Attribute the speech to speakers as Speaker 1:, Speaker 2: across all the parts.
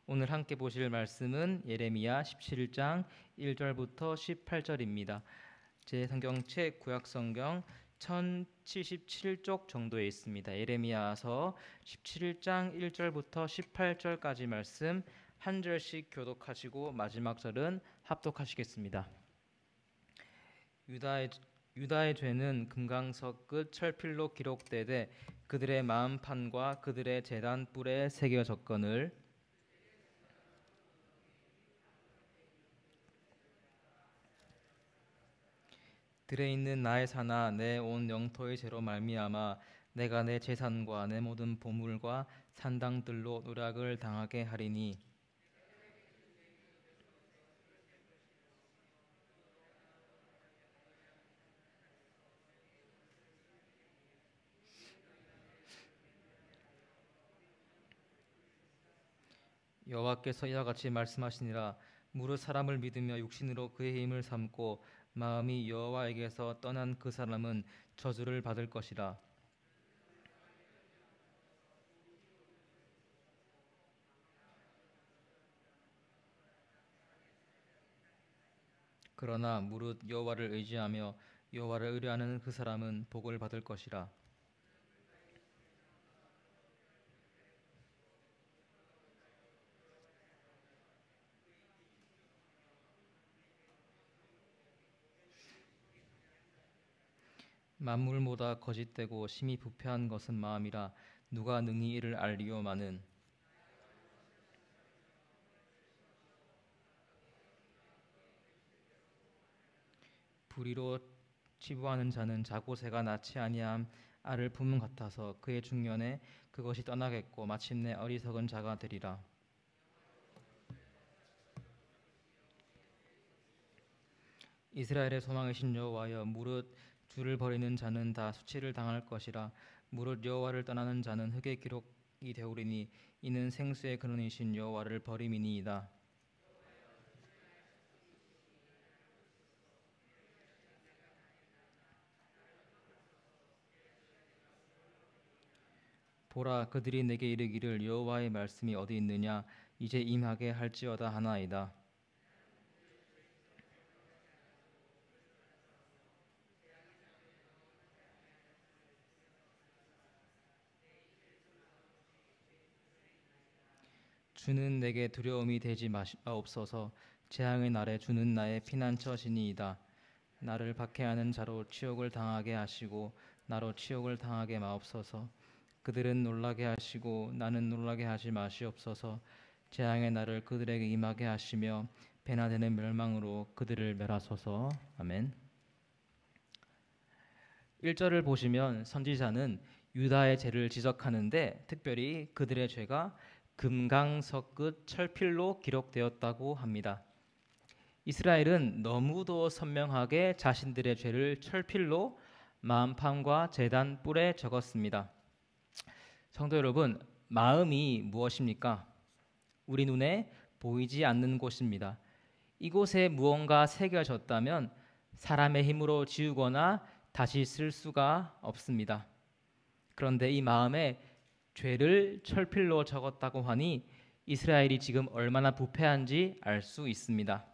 Speaker 1: 오늘 함께 보실 말씀은 예레미야 17장 1절부터 18절입니다. 제 성경책 구약성경 1077쪽 정도에 있습니다. 예레미야서 17장 1절부터 18절까지 말씀 한 절씩 교독하시고 마지막 절은 합독하시겠습니다. 유다의 죄는 금강석 끝 철필로 기록되되 그들의 마음판과 그들의 제단 뿔에 새겨졌거늘 들에 있는 나의 산아 내 온 영토의 죄로 말미암아 내가 내 재산과 내 모든 보물과 산당들로 노략을 당하게 하리니 여호와께서 이와 같이 말씀하시니라. 무릇 사람을 믿으며 육신으로 그의 힘을 삼고 마음이 여호와에게서 떠난 그 사람은 저주를 받을 것이라. 그러나 무릇 여호와를 의지하며 여호와를 의뢰하는 그 사람은 복을 받을 것이라. 만물보다 거짓되고 심히 부패한 것은 마음이라. 누가 능히 이를 알리오마는. 불의로 치부하는 자는 자고새가 낳지 아니함 알을 품은 같아서 그의 중년에 그것이 떠나겠고 마침내 어리석은 자가 되리라. 이스라엘의 소망이신 여호와여, 무릇 주를 버리는 자는 다 수치를 당할 것이라. 무릇 여호와를 떠나는 자는 흙의 기록이 되오리니 이는 생수의 근원이신 여호와를 버림이니이다. 보라, 그들이 내게 이르기를 여호와의 말씀이 어디 있느냐, 이제 임하게 할지어다 하나이다. 주는 내게 두려움이 되지 마옵소서. 재앙의 날에 주는 나의 피난처시니이다. 나를 박해하는 자로 치욕을 당하게 하시고 나로 치욕을 당하게 마옵소서. 그들은 놀라게 하시고 나는 놀라게 하지 마시옵소서. 재앙의 날을 그들에게 임하게 하시며 배나 되는 멸망으로 그들을 멸하소서. 아멘. 1절을 보시면 선지자는 유다의 죄를 지적하는데 특별히 그들의 죄가 금강석 끝 철필로 기록되었다고 합니다. 이스라엘은 너무도 선명하게 자신들의 죄를 철필로 마음판과 제단 뿔에 적었습니다. 성도 여러분, 마음이 무엇입니까? 우리 눈에 보이지 않는 곳입니다. 이곳에 무언가 새겨졌다면 사람의 힘으로 지우거나 다시 쓸 수가 없습니다. 그런데 이 마음에 죄를 철필로 적었다고 하니 이스라엘이 지금 얼마나 부패한지 알 수 있습니다.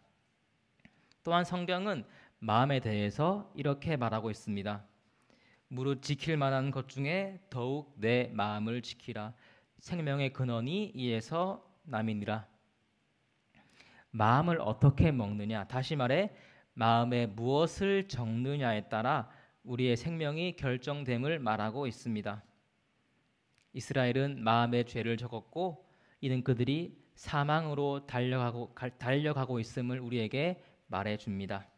Speaker 1: 또한 성경은 마음에 대해서 이렇게 말하고 있습니다. 무릇 지킬 만한 것 중에 더욱 내 마음을 지키라. 생명의 근원이 이에서 남이니라. 마음을 어떻게 먹느냐, 다시 말해 마음에 무엇을 적느냐에 따라 우리의 생명이 결정됨을 말하고 있습니다. 이스라엘은 마음의 죄를 적었고 이는 그들이 사망으로 달려가고 있음을 우리에게 말해줍니다.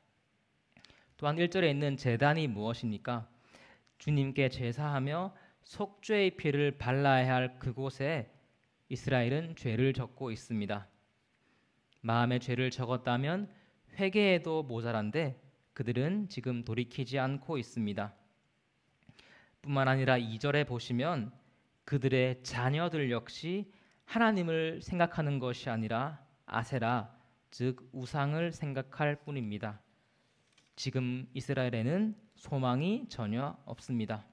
Speaker 1: 또한 1절에 있는 제단이 무엇입니까? 주님께 제사하며 속죄의 피를 발라야 할 그곳에 이스라엘은 죄를 적고 있습니다. 마음의 죄를 적었다면 회개에도 모자란데 그들은 지금 돌이키지 않고 있습니다. 뿐만 아니라 2절에 보시면 그들의 자녀들 역시 하나님을 생각하는 것이 아니라 아세라, 즉 우상을 생각할 뿐입니다. 지금 이스라엘에는 소망이 전혀 없습니다.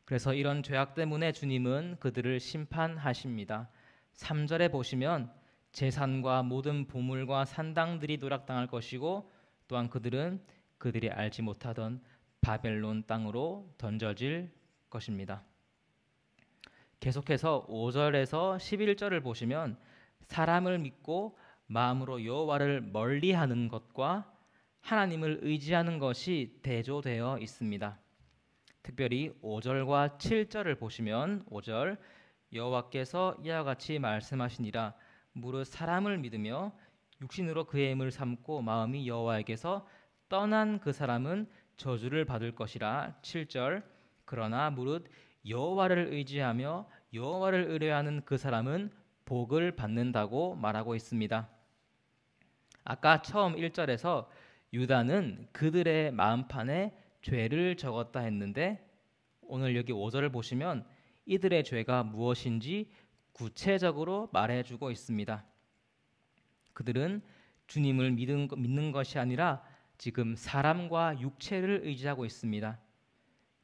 Speaker 1: 그래서 이런 죄악 때문에 주님은 그들을 심판하십니다. 3절에 보시면 재산과 모든 보물과 산당들이 노략당할 것이고 또한 그들은 그들이 알지 못하던 바벨론 땅으로 던져질 것입니다. 계속해서 5절에서 11절을 보시면 사람을 믿고 마음으로 여호와를 멀리하는 것과 하나님을 의지하는 것이 대조되어 있습니다. 특별히 5절과 7절을 보시면 5절 여호와께서 이와 같이 말씀하시니라 무릇 사람을 믿으며 육신으로 그의 힘을 삼고 마음이 여호와에게서 떠난 그 사람은 저주를 받을 것이라. 7절 그러나 무릇 여호와를 의지하며 여호와를 의뢰하는 그 사람은 복을 받는다고 말하고 있습니다. 아까 처음 1절에서 유다는 그들의 마음판에 죄를 적었다 했는데 오늘 여기 5절을 보시면 이들의 죄가 무엇인지 구체적으로 말해주고 있습니다. 그들은 주님을 믿는 것이 아니라 지금 사람과 육체를 의지하고 있습니다.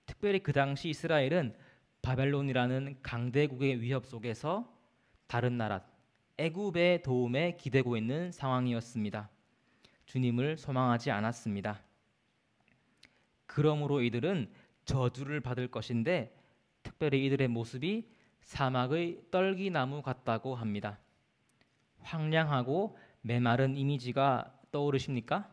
Speaker 1: 특별히 그 당시 이스라엘은 바벨론이라는 강대국의 위협 속에서 다른 나라 애굽의 도움에 기대고 있는 상황이었습니다. 주님을 소망하지 않았습니다. 그러므로 이들은 저주를 받을 것인데 특별히 이들의 모습이 사막의 떨기나무 같다고 합니다. 황량하고 메마른 이미지가 떠오르십니까?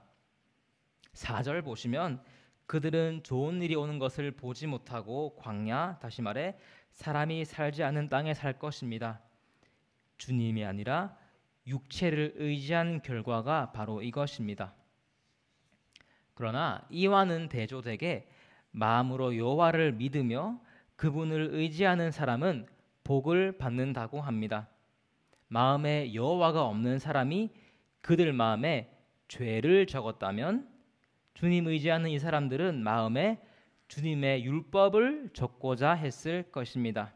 Speaker 1: 4절 보시면 그들은 좋은 일이 오는 것을 보지 못하고 광야, 다시 말해 사람이 살지 않는 땅에 살 것입니다. 주님이 아니라 육체를 의지한 결과가 바로 이것입니다. 그러나 이와는 대조되게 마음으로 여호와를 믿으며 그분을 의지하는 사람은 복을 받는다고 합니다. 마음에 여호와가 없는 사람이 그들 마음에 죄를 적었다면 주님 의지하는 이 사람들은 마음에 주님의 율법을 적고자 했을 것입니다.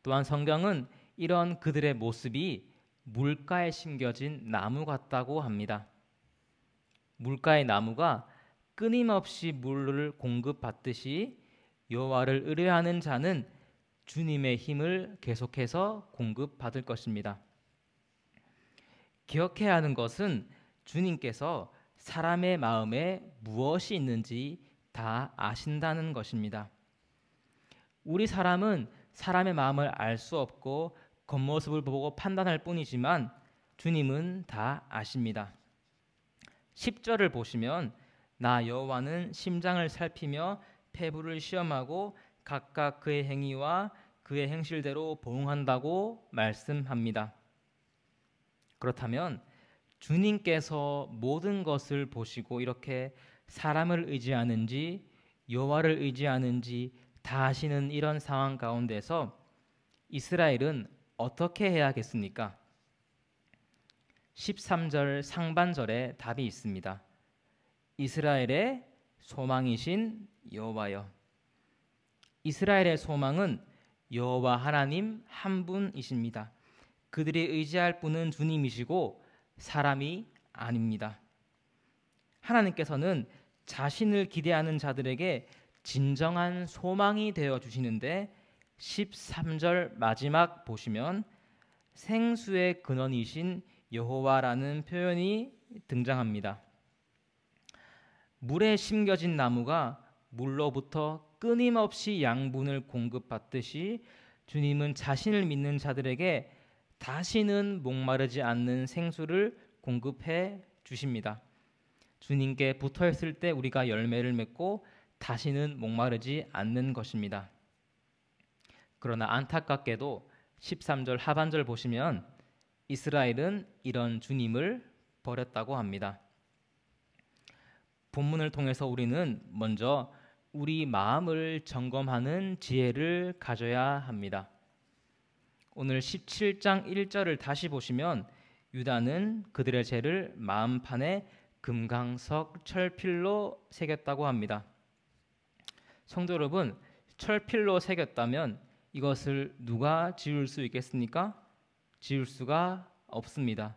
Speaker 1: 또한 성경은 이런 그들의 모습이 물가에 심겨진 나무 같다고 합니다. 물가의 나무가 끊임없이 물을 공급받듯이 여호와를 의뢰하는 자는 주님의 힘을 계속해서 공급받을 것입니다. 기억해야 하는 것은 주님께서 사람의 마음에 무엇이 있는지 다 아신다는 것입니다. 우리 사람은 사람의 마음을 알 수 없고 겉모습을 보고 판단할 뿐이지만 주님은 다 아십니다. 10절을 보시면 나 여호와는 심장을 살피며 폐부를 시험하고 각각 그의 행위와 그의 행실대로 보응한다고 말씀합니다. 그렇다면 주님께서 모든 것을 보시고 이렇게 사람을 의지하는지 여호와를 의지하는지 다 아시는 이런 상황 가운데서 이스라엘은 어떻게 해야겠습니까? 13절 상반절에 답이 있습니다. 이스라엘의 소망이신 여호와여. 이스라엘의 소망은 여호와 하나님 한 분이십니다. 그들이 의지할 분은 주님이시고 사람이 아닙니다. 하나님께서는 자신을 기대하는 자들에게 진정한 소망이 되어 주시는데 13절 마지막 보시면 생수의 근원이신 여호와라는 표현이 등장합니다. 물에 심겨진 나무가 물로부터 끊임없이 양분을 공급받듯이 주님은 자신을 믿는 자들에게 다시는 목마르지 않는 생수를 공급해 주십니다. 주님께 붙어 있을 때 우리가 열매를 맺고 다시는 목마르지 않는 것입니다. 그러나 안타깝게도 13절 하반절 보시면 이스라엘은 이런 주님을 버렸다고 합니다. 본문을 통해서 우리는 먼저 우리 마음을 점검하는 지혜를 가져야 합니다. 오늘 17장 1절을 다시 보시면 유다는 그들의 죄를 마음판에 금강석 철필로 새겼다고 합니다. 성도 여러분, 철필로 새겼다면 이것을 누가 지울 수 있겠습니까? 지울 수가 없습니다.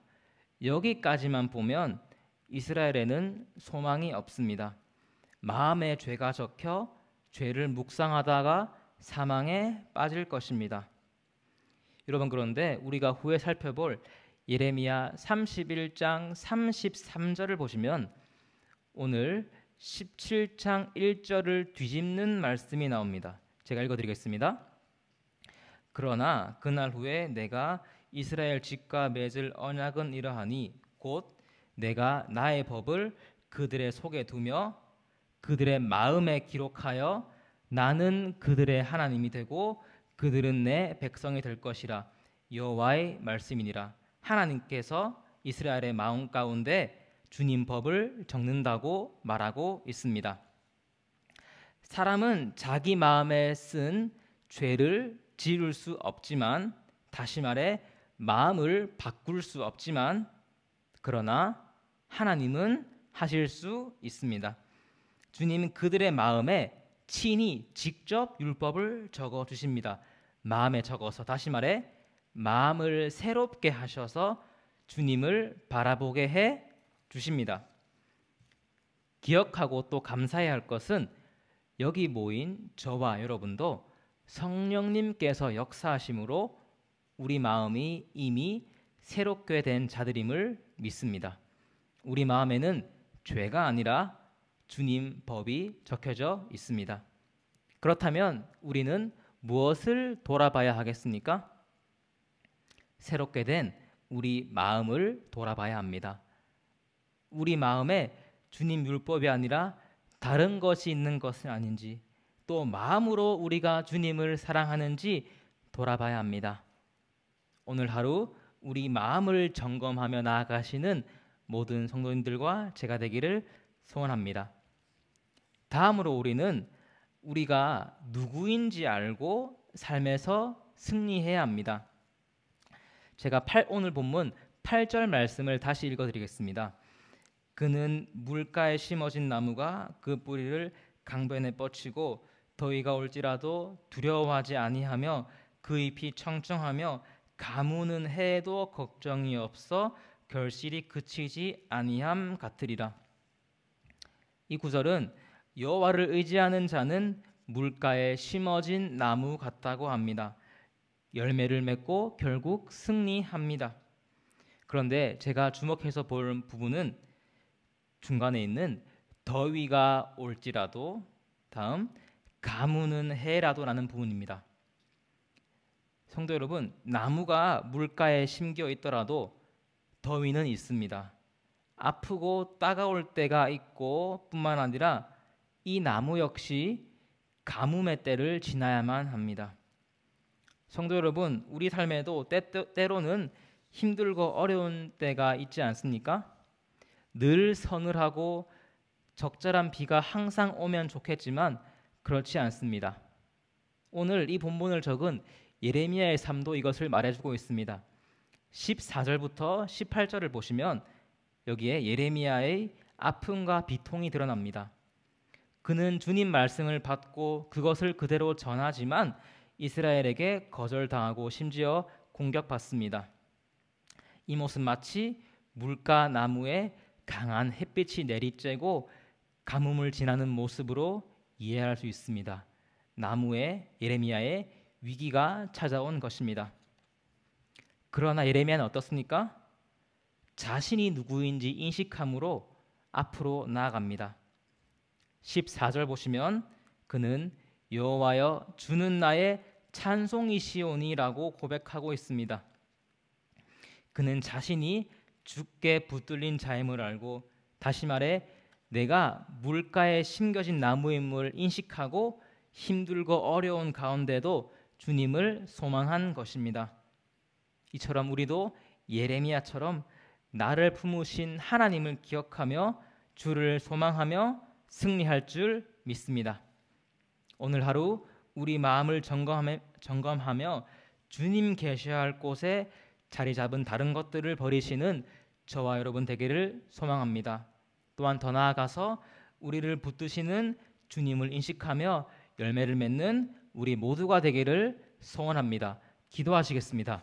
Speaker 1: 여기까지만 보면 이스라엘에는 소망이 없습니다. 마음에 죄가 적혀 죄를 묵상하다가 사망에 빠질 것입니다. 여러분, 그런데 우리가 후에 살펴볼 예레미야 31장 33절을 보시면 오늘 17장 1절을 뒤집는 말씀이 나옵니다. 제가 읽어드리겠습니다. 그러나 그날 후에 내가 이스라엘 집과 맺을 언약은 이러하니 곧 내가 나의 법을 그들의 속에 두며 그들의 마음에 기록하여 나는 그들의 하나님이 되고 그들은 내 백성이 될 것이라. 여호와의 말씀이니라. 하나님께서 이스라엘의 마음 가운데 주님 법을 적는다고 말하고 있습니다. 사람은 자기 마음에 쓴 죄를 지울 수 없지만, 다시 말해 마음을 바꿀 수 없지만, 그러나 하나님은 하실 수 있습니다. 주님은 그들의 마음에 친히 직접 율법을 적어 주십니다. 마음에 적어서, 다시 말해 마음을 새롭게 하셔서 주님을 바라보게 해 주십니다. 기억하고 또 감사해야 할 것은 여기 모인 저와 여러분도 성령님께서 역사하심으로 우리 마음이 이미 새롭게 된 자들임을 믿습니다. 우리 마음에는 죄가 아니라 주님 법이 적혀져 있습니다. 그렇다면 우리는 무엇을 돌아봐야 하겠습니까? 새롭게 된 우리 마음을 돌아봐야 합니다. 우리 마음에 주님 율법이 아니라 다른 것이 있는 것은 아닌지, 또 마음으로 우리가 주님을 사랑하는지 돌아봐야 합니다. 오늘 하루 우리 마음을 점검하며 나아가시는 모든 성도님들과 제가 되기를 소원합니다. 다음으로 우리는 우리가 누구인지 알고 삶에서 승리해야 합니다. 제가 오늘 본문 8절 말씀을 다시 읽어드리겠습니다. 그는 물가에 심어진 나무가 그 뿌리를 강변에 뻗치고 더위가 올지라도 두려워하지 아니하며 그 잎이 청청하며 가무는 해에도 걱정이 없어 결실이 그치지 아니함 같으리라. 이 구절은 여호와를 의지하는 자는 물가에 심어진 나무 같다고 합니다. 열매를 맺고 결국 승리합니다. 그런데 제가 주목해서 볼 부분은 중간에 있는 더위가 올지라도, 다음 가무는 해라도라는 부분입니다. 성도 여러분, 나무가 물가에 심겨 있더라도 더위는 있습니다. 아프고 따가울 때가 있고 뿐만 아니라 이 나무 역시 가뭄의 때를 지나야만 합니다. 성도 여러분, 우리 삶에도 때로는 힘들고 어려운 때가 있지 않습니까? 늘 서늘하고 적절한 비가 항상 오면 좋겠지만 그렇지 않습니다. 오늘 이 본문을 적은 예레미야의 삶도 이것을 말해주고 있습니다. 14절부터 18절을 보시면 여기에 예레미야의 아픔과 비통이 드러납니다. 그는 주님 말씀을 받고 그것을 그대로 전하지만 이스라엘에게 거절당하고 심지어 공격받습니다. 이 모습 마치 물가 나무에 강한 햇빛이 내리쬐고 가뭄을 지나는 모습으로 이해할 수 있습니다. 나무에 예레미야의 위기가 찾아온 것입니다. 그러나 예레미야는 어떻습니까? 자신이 누구인지 인식함으로 앞으로 나아갑니다. 14절 보시면 그는 여호와여 주는 나의 찬송이시오니라고 고백하고 있습니다. 그는 자신이 주께 붙들린 자임을 알고, 다시 말해 내가 물가에 심겨진 나무임을 인식하고 힘들고 어려운 가운데도 주님을 소망한 것입니다. 이처럼 우리도 예레미야처럼 나를 품으신 하나님을 기억하며 주를 소망하며 승리할 줄 믿습니다. 오늘 하루 우리 마음을 점검하며 주님 계셔야 곳에 자리 잡은 다른 것들을 버리시는 저와 여러분 되기를 소망합니다. 또한 더 나아가서 우리를 붙드시는 주님을 인식하며 열매를 맺는 우리 모두가 되기를 소원합니다. 기도하시겠습니다.